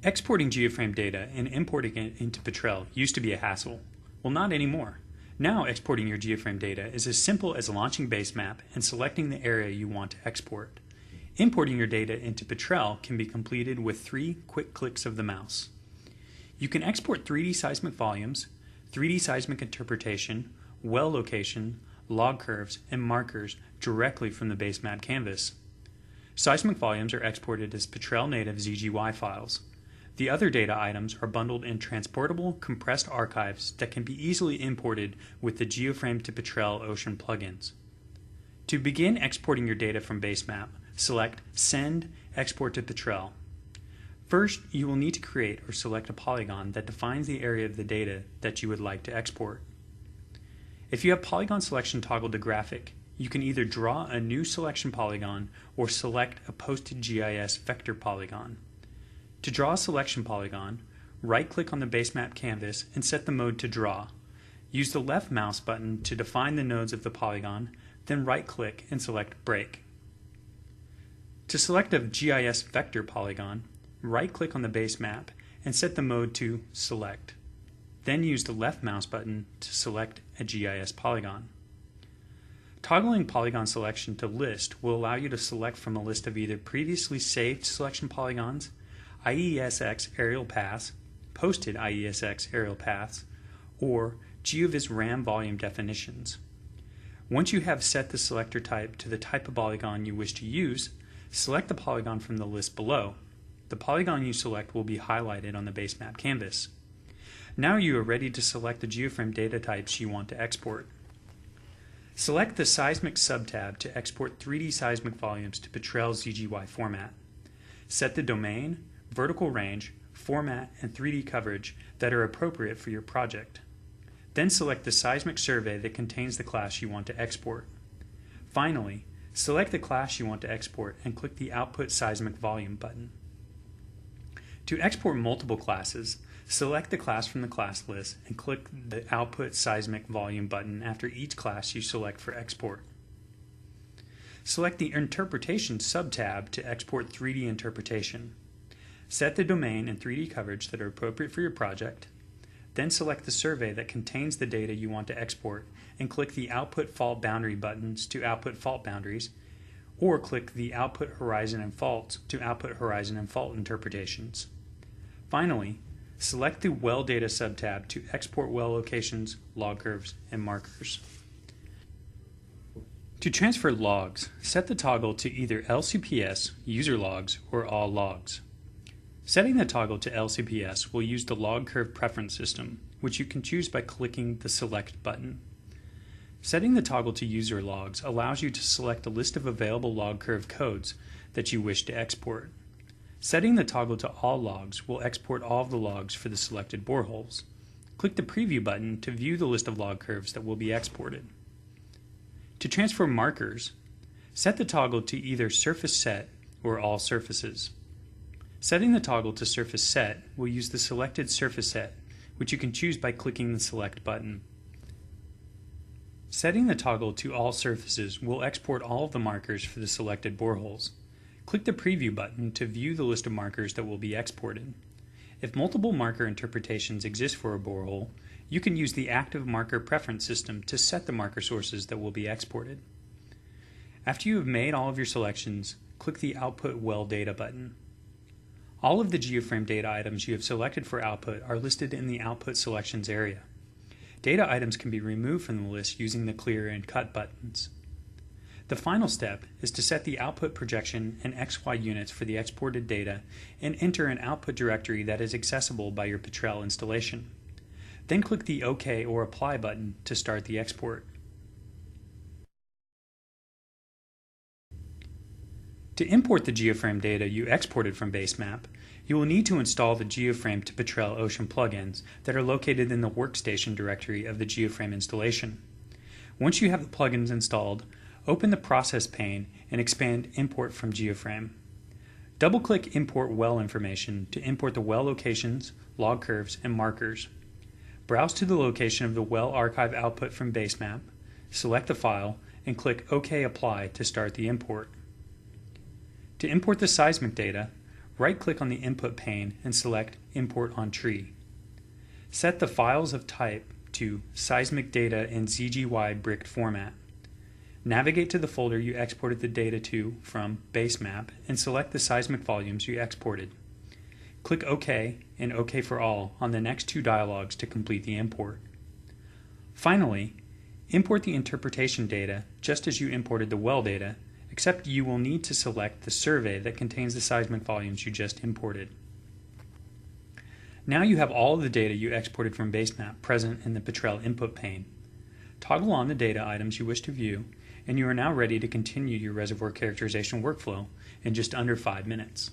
Exporting GeoFrame data and importing it into Petrel used to be a hassle. Well, not anymore. Now exporting your GeoFrame data is as simple as launching Basemap and selecting the area you want to export. Importing your data into Petrel can be completed with 3 quick clicks of the mouse. You can export 3D seismic volumes, 3D seismic interpretation, well location, log curves, and markers directly from the Basemap canvas. Seismic volumes are exported as Petrel native ZGY files. The other data items are bundled in transportable, compressed archives that can be easily imported with the GeoFrame to Petrel Ocean plugins. To begin exporting your data from Basemap, select Send Export to Petrel. First, you will need to create or select a polygon that defines the area of the data that you would like to export. If you have polygon selection toggled to graphic, you can either draw a new selection polygon or select a posted GIS vector polygon. To draw a selection polygon, right-click on the Basemap canvas and set the mode to Draw. Use the left mouse button to define the nodes of the polygon, then right-click and select Break. To select a GIS vector polygon, right-click on the Basemap and set the mode to Select. Then use the left mouse button to select a GIS polygon. Toggling polygon selection to List will allow you to select from a list of either previously saved selection polygons, IESX aerial paths, posted IESX aerial paths, or GeoVis RAM volume definitions. Once you have set the selector type to the type of polygon you wish to use, select the polygon from the list below. The polygon you select will be highlighted on the Basemap canvas. Now you are ready to select the GeoFrame data types you want to export. Select the Seismic subtab to export 3D seismic volumes to Petrel ZGY format. Set the domain, vertical range, format, and 3D coverage that are appropriate for your project. Then select the seismic survey that contains the class you want to export. Finally, select the class you want to export and click the Output Seismic Volume button. To export multiple classes, select the class from the class list and click the Output Seismic Volume button after each class you select for export. Select the Interpretation subtab to export 3D interpretation. Set the domain and 3D coverage that are appropriate for your project. Then select the survey that contains the data you want to export and click the Output Fault Boundary buttons to output fault boundaries, or click the Output Horizon and Faults to output horizon and fault interpretations. Finally, select the Well Data subtab to export well locations, log curves, and markers. To transfer logs, set the toggle to either LCPS, User Logs, or All Logs. Setting the toggle to LCPS will use the log curve preference system, which you can choose by clicking the Select button. Setting the toggle to User Logs allows you to select a list of available log curve codes that you wish to export. Setting the toggle to All Logs will export all of the logs for the selected boreholes. Click the Preview button to view the list of log curves that will be exported. To transfer markers, set the toggle to either Surface Set or All Surfaces. Setting the toggle to Surface Set will use the selected surface set, which you can choose by clicking the Select button. Setting the toggle to All Surfaces will export all of the markers for the selected boreholes. Click the Preview button to view the list of markers that will be exported. If multiple marker interpretations exist for a borehole, you can use the Active Marker Preference system to set the marker sources that will be exported. After you have made all of your selections, click the Output Well Data button. All of the GeoFrame data items you have selected for output are listed in the Output Selections area. Data items can be removed from the list using the Clear and Cut buttons. The final step is to set the output projection and XY units for the exported data and enter an output directory that is accessible by your Petrel installation. Then click the OK or Apply button to start the export. To import the GeoFrame data you exported from Basemap, you will need to install the GeoFrame to Petrel Ocean plugins that are located in the Workstation directory of the GeoFrame installation. Once you have the plugins installed, open the Process pane and expand Import from GeoFrame. Double-click Import Well information to import the well locations, log curves, and markers. Browse to the location of the well archive output from Basemap, select the file, and click OK Apply to start the import. To import the seismic data, Right-click on the input pane and select Import on Tree. Set the files of type to Seismic Data in ZGY bricked format. Navigate to the folder you exported the data to from Basemap and select the seismic volumes you exported. Click OK and OK for all on the next two dialogues to complete the import. Finally, import the interpretation data just as you imported the well data, except you will need to select the survey that contains the seismic volumes you just imported. Now you have all of the data you exported from Basemap present in the Petrel input pane. Toggle on the data items you wish to view, and you are now ready to continue your reservoir characterization workflow in just under 5 minutes.